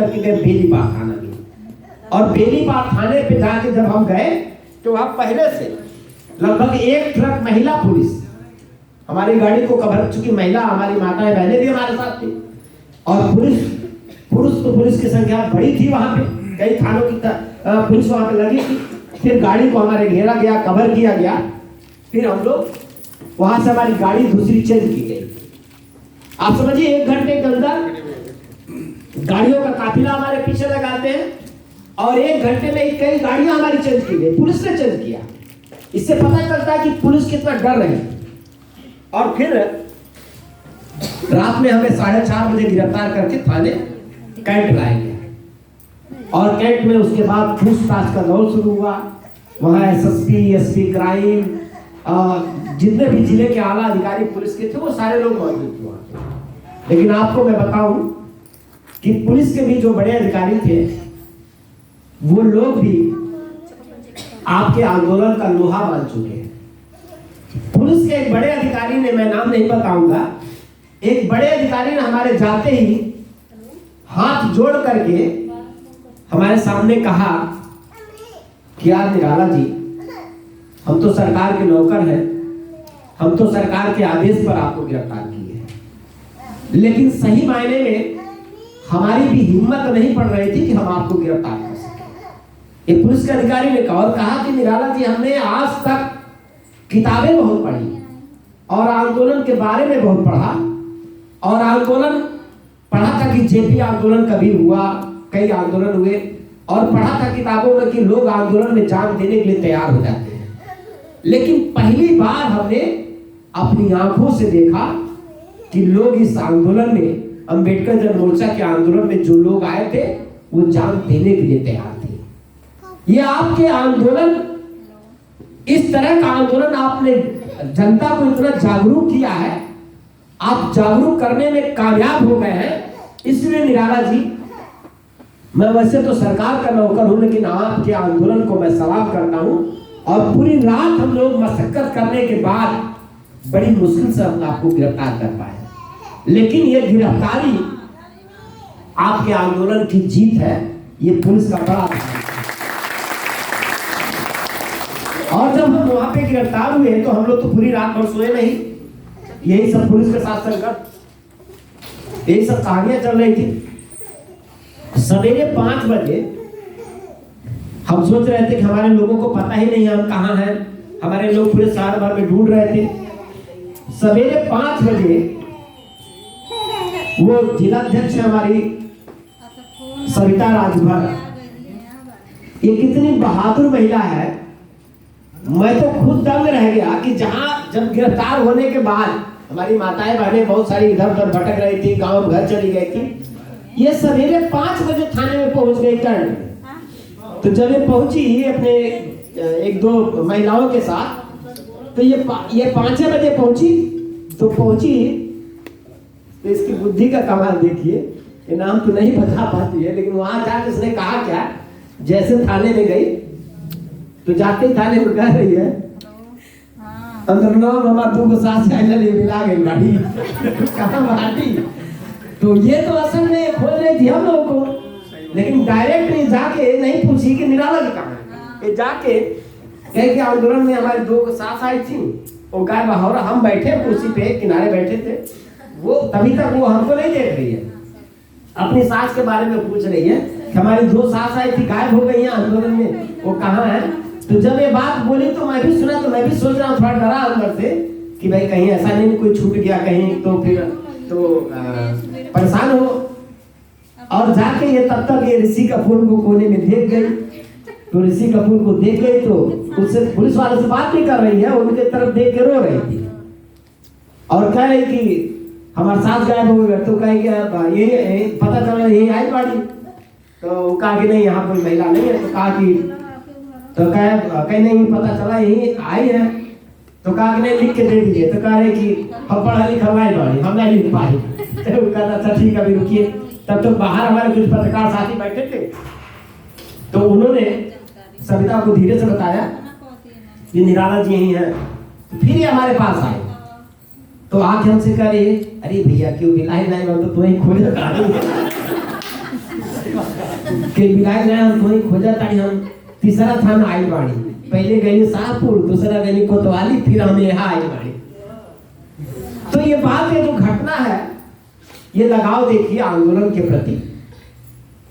करके गए बेलीपाल थाना में। और बेलीपाल थाने पे जाके जब हम गए तो वहां पहले से लगभग 1 ट्रक महिला पुलिस हमारी गाड़ी को कवर, चुकी महिला हमारी माताएं बहनें भी हमारे साथ थी, और पुरुष की संख्या बड़ी थी। वहां पे कई थानों की पुलिस वहां पे लगी थी। फिर गाड़ी को हमारे घेरा गया, कवर किया गया। फिर हम लोग वहां से हमारी गाड़ी दूसरी चेंज की गई। आप समझिए 1 घंटे के अंदर गाड़ियों का काफिला हमारे पीछे लगाते हैं और 1 घंटे में कई गाड़ियां हमारी चेंज की गई, पुलिस ने चेंज किया। इससे पता चलता है कि पुलिस कितना डर रही। और फिर रात में हमें 4:30 बजे गिरफ्तार करके थाने कैंट लाया गया। और कैंट में उसके बाद पूछताछ का दौर शुरू हुआ। वहां एसएसपी, एसपी क्राइम, जितने भी जिले के आला अधिकारी पुलिस के थे वो सारे लोग मौजूद थे वहां। लेकिन आपको मैं बताऊं कि पुलिस के भी जो बड़े अधिकारी थे वो लोग भी आपके आंदोलन का लोहा मान चुके हैं। पुलिस के एक बड़े अधिकारी ने, मैं नाम नहीं बताऊंगा, एक बड़े अधिकारी ने हमारे जाते ही हाथ जोड़ करके हमारे सामने कहा कि यार निराला जी, हम तो सरकार के नौकर हैं, हम तो सरकार के आदेश पर आपको गिरफ्तार किए हैं, लेकिन सही मायने में हमारी भी हिम्मत नहीं पड़ रही थी कि हम आपको गिरफ्तार कर सकें। एक पुलिस के अधिकारी ने कहा कि निराला जी, हमने आज तक किताबें बहुत पढ़ी और आंदोलन के बारे में बहुत पढ़ा, और आंदोलन पढ़ा था कि जेपी आंदोलन कभी हुआ, कई आंदोलन हुए, और पढ़ा था किताबों में कि लोग आंदोलन में जान देने के लिए तैयार हो जाते हैं। लेकिन पहली बार हमने अपनी आंखों से देखा कि लोग इस आंदोलन में, अंबेडकर जन मोर्चा के आंदोलन में जो लोग आए थे वो जान देने के लिए तैयार थे। ये आपके आंदोलन, इस तरह का आंदोलन आपने जनता को इतना जागरूक किया है, आप जागरूक करने में कामयाब हो गए हैं। इसलिए निराला जी, मैं वैसे तो सरकार का नौकर हूं, लेकिन आपके आंदोलन को मैं सलाम करता हूं। और पूरी रात हम लोग मशक्कत करने के बाद बड़ी मुश्किल से हम आपको गिरफ्तार कर पाए, लेकिन ये गिरफ्तारी आपके आंदोलन की जीत है। ये पुलिस का बड़ा, और जब हम वहां पे गिरफ्तार हुए तो हम लोग तो पूरी रात भर सोए नहीं। यही सब पुलिस के साथ संघर्ष, यही सब कहानियां चल रही थी। सवेरे 5 बजे हम सोच रहे थे कि हमारे लोगों को पता ही नहीं हम कहाँ हैं, हमारे लोग पूरे शहर भर में ढूंढ रहे थे। सवेरे 5 बजे वो जिलाध्यक्ष हमारी सविता राजभर, ये कितनी बहादुर महिला है, मैं तो खुद दंग रह गया कि जब गिरफ्तार होने के बाद हमारी माताएं बहनें बहुत सारी इधर उधर भटक रही थी, गांव घर चली गई थी, ये सवेरे 5 बजे थाने में पहुंच गई कैंट। तो जब ये पहुंची अपने 1-2 महिलाओं के साथ, तो ये 5 बजे पहुंची तो इसकी बुद्धि का कमाल देखिए। ये नाम तो नहीं बता पाती है, लेकिन वहां जाकर इसने कहा क्या, जैसे थाने में गई तो जाते ही थाने में कह रही है, अंदर नाम हमारा 2 साल से मिला गई गाड़ी कहाँ बाटी। तो ये तो असल में खोज रही थी हम लोगों को, लेकिन डायरेक्ट जाके नहीं पूछी कि निराला जी कहाँ है। ये जाके कहे कि आंदोलन में हमारी 2 सास आई थी, वो गाय बहावरा, हम बैठे कुर्सी पे किनारे बैठे थे, वो तभी तक वो हमको नहीं देख रही है, अपनी सास के बारे में पूछ रही है कि हमारी 2 सास आई थी, गायब हो गई है आंदोलन में, वो कहाँ है। तो जब ये बात बोली तो मैं भी सुना, तो मैं भी सोच रहा हूँ, थोड़ा डरा अंदर से कि भाई कहीं ऐसा नहीं कोई छूट गया कहीं, तो फिर तो परेशान हो। और जाके ये तब तक ये ऋषि कपूर को कोने में देख गई। तो ऋषि कपूर को देख गई तो उससे पुलिस वाले से बात नहीं कर रही है, उनके तरफ देख के रो रही थी और कह रही कि हमारे साथ गायब हो गए। तो कहेंगे ये पता चला यही आई गाड़ी। तो कहा कि नहीं यहाँ कोई महिला नहीं है। तो कहा कि कहीं नहीं पता चला यही आई है। तो कहा कि नहीं लिख के दे दीजिए। तो कह रहे कि हम पढ़ा लिखा गाड़ी हम नहीं लिख पाए। तो कहता अच्छा ठीक है अभी रुकिए। तब तो बाहर हमारे कुछ पत्रकार साथी बैठे थे, तो उन्होंने सविता को धीरे से बताया कि निराला जी यही है। फिर ये हमारे पास आए तो आके हमसे कह रहे अरे भैया क्यों बिलाई नहीं, तो तुम्हें खोले के विधायक जाए हम कोई खोजा ताड़ी हम तीसरा थाना आई बाड़ी, पहले गई शाहपुर, दूसरा गई कोतवाली, फिर हम यहाँ आई बाड़ी। तो ये बात है, जो घटना है, ये लगाव देखिए आंदोलन के प्रति।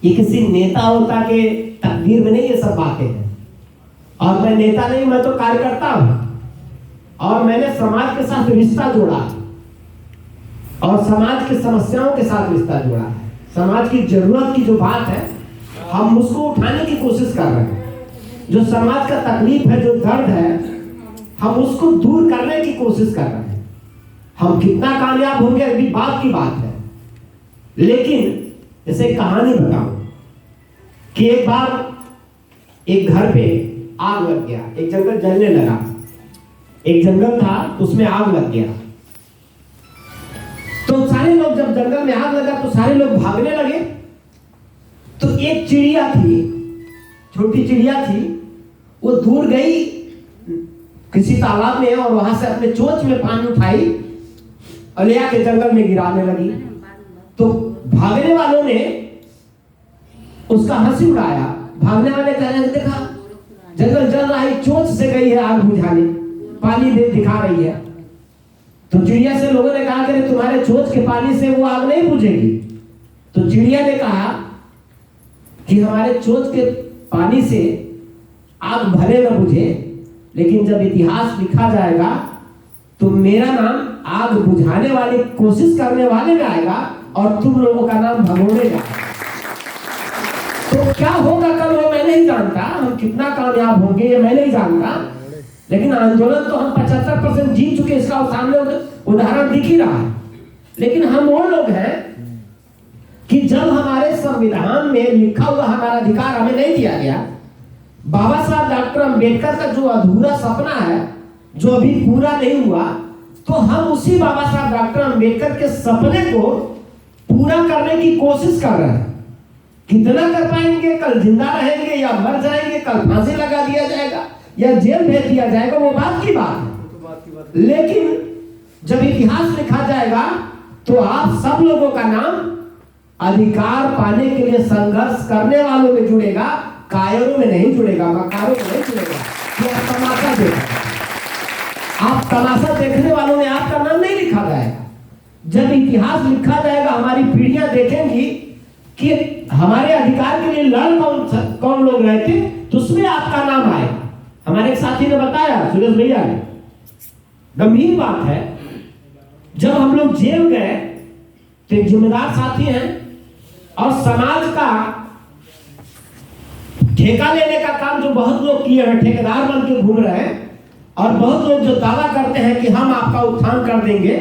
ये किसी नेता होता के तकदीर में नहीं ये सब बातें हैं। और मैं नेता नहीं, मैं तो कार्यकर्ता हूं, और मैंने समाज के साथ रिश्ता जोड़ा और समाज की समस्याओं के साथ रिश्ता जोड़ा है। समाज की जरूरत की जो बात है, हम उसको उठाने की कोशिश कर रहे हैं। जो समाज का तकलीफ है, जो दर्द है, हम उसको दूर करने की कोशिश कर रहे हैं। हम कितना कामयाब होंगे अभी बात की बात है। लेकिन जैसे कहानी बताऊं कि एक बार एक घर पे आग लग गया, एक जंगल जलने लगा। एक जंगल था, उसमें आग लग गया। तो सारे लोग, जब जंगल में आग लगा तो सारे लोग भागने लगे। तो एक चिड़िया थी, छोटी चिड़िया थी, वो दूर गई किसी तालाब में और वहां से अपने चोंच में पानी उठाई और ले आके जंगल में गिराने लगी। तो भागने वालों ने उसका हंसी उड़ाया। भागने वाले कह रहे, देखा जंगल जल रहा है, चोंच से गई है आग बुझाने, पानी दे दिखा रही है। तो चिड़िया से लोगों ने कहा कि तुम्हारे चोंच के पानी से वो आग नहीं बुझेगी। तो चिड़िया ने कहा कि हमारे चोंच के पानी से आग भले न बुझे, लेकिन जब इतिहास लिखा जाएगा तो मेरा नाम आग बुझाने वाली कोशिश करने वाले में आएगा और तुम लोगों का नाम भगोड़े जाएगा। तो क्या होगा कल वो मैं नहीं जानता, हम कितना कामयाब होंगे ये मैं नहीं जानता, लेकिन आंदोलन तो हम 75% जीत चुके, इसका सामने उदाहरण दिख ही रहा है। लेकिन हम वो लोग हैं कि जब हमारे संविधान में लिखा हुआ हमारा अधिकार हमें नहीं दिया गया, बाबा साहब डॉक्टर अंबेडकर का जो अधूरा सपना है, जो अभी पूरा नहीं हुआ, तो हम उसी बाबा साहब डॉक्टर अंबेडकर के सपने को पूरा करने की कोशिश कर रहे हैं। कितना कर पाएंगे, कल जिंदा रहेंगे या मर जाएंगे, कल फांसी लगा दिया जाएगा या जेल भेज दिया जाएगा, वो बात की बात है। लेकिन जब इतिहास लिखा जाएगा तो आप सब लोगों का नाम अधिकार पाने के लिए संघर्ष करने वालों में जुड़ेगा, कायरों में नहीं जुड़ेगा, मकारों में नहीं जुड़ेगा। तो आप तमाशा देखो, आप तमाशा देखने वालों में आपका नाम नहीं लिखा जाएगा। जब इतिहास लिखा जाएगा, हमारी पीढ़ियां देखेंगी कि हमारे अधिकार के लिए लड़ कौन लोग रहे थे, तो उसमें आपका नाम आएगा। हमारे एक साथी ने बताया, सुरेश भैया ने, गंभीर बात है, जब हम लोग जेल गए तो एक जिम्मेदार साथी हैं और समाज का ठेका लेने का काम जो बहुत लोग किए हैं, ठेकेदार बन के घूम रहे हैं, और बहुत लोग जो दावा करते हैं कि हम आपका उत्थान कर देंगे।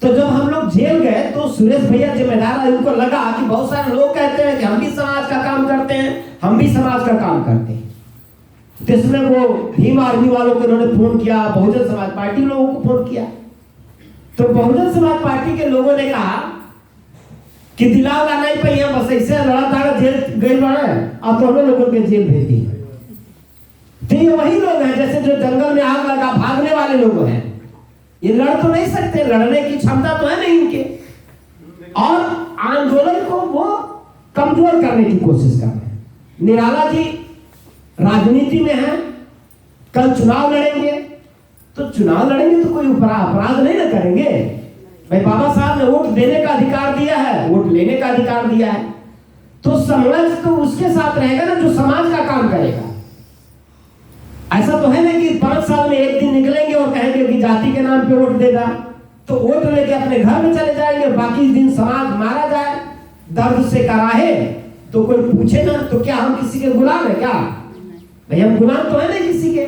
तो जब हम लोग जेल गए तो सुरेश भैया जिम्मेदार है, उनको लगा कि बहुत सारे लोग कहते हैं कि हम भी समाज का काम करते हैं, हम भी समाज का काम करते हैं। जिसमें वो भीम आर्मी वालों को उन्होंने फोन किया, बहुजन समाज पार्टी लोगों को फोन किया। तो बहुजन समाज पार्टी के लोगों ने कहा कि दिलावला नहीं पहिए, बस ऐसे लड़ा था जेल गए बड़ा और दोनों लोगों के जेल भेज दी। तो ये वही लोग हैं जैसे जो जंगल में आग लगा भागने वाले लोग हैं। ये लड़ तो नहीं सकते, लड़ने की क्षमता तो है नहीं इनके, और आंदोलन को वो कमजोर करने की कोशिश कर रहे हैं। निराला जी राजनीति में है, कल चुनाव लड़ेंगे, तो चुनाव लड़ेंगे तो कोई अपराध नहीं ना करेंगे भाई। बाबा साहब ने वोट देने का अधिकार दिया है, वोट लेने का अधिकार दिया है, तो समाज तो उसके साथ रहेगा ना जो समाज का काम करेगा। ऐसा तो है ना कि 5 साल में एक दिन निकलेंगे और कहेंगे कि जाति के नाम पे वोट देगा, तो वोट लेके अपने घर में चले जाएंगे, बाकी दिन समाज मारा जाए, दर्द से कराहे तो कोई पूछे ना। तो क्या हम किसी के गुलाम है क्या भाई? हम गुलाम तो है ना किसी के,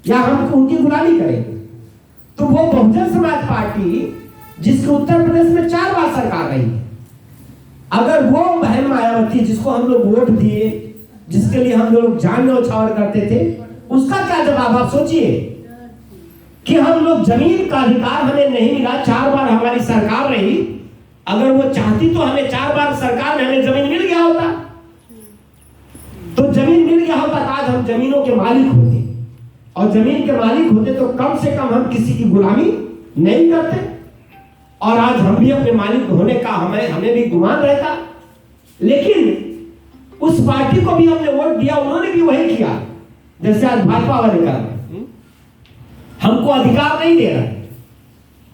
या हम उनकी गुलामी करेंगे? तो वो बहुजन समाज पार्टी जिसके उत्तर प्रदेश में 4 बार सरकार रही है, अगर वो बहन मायावती जिसको हम लोग वोट दिए, जिसके लिए हम लोग जान न्यौछावर करते थे, उसका क्या जवाब? आप सोचिए कि हम लोग जमीन का अधिकार हमें नहीं मिला, 4 बार हमारी सरकार रही, अगर वो चाहती तो हमें 4 बार सरकार में हमें जमीन मिल गया होता, तो जमीन मिल गया होता तो आज हम जमीनों के मालिक होते, और जमीन के मालिक होते तो कम से कम हम किसी की गुलामी नहीं करते, और आज हम भी अपने मालिक होने का हमें भी गुमान रहता। लेकिन उस पार्टी को भी हमने वोट दिया, उन्होंने भी वही किया जैसे आज भाजपा वाले कर रहे। हमको अधिकार नहीं दे रहे,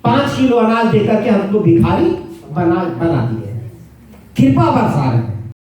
5 किलो अनाज देकर के हमको भिखारी बना दिए, कृपा बरसा रहे हैं।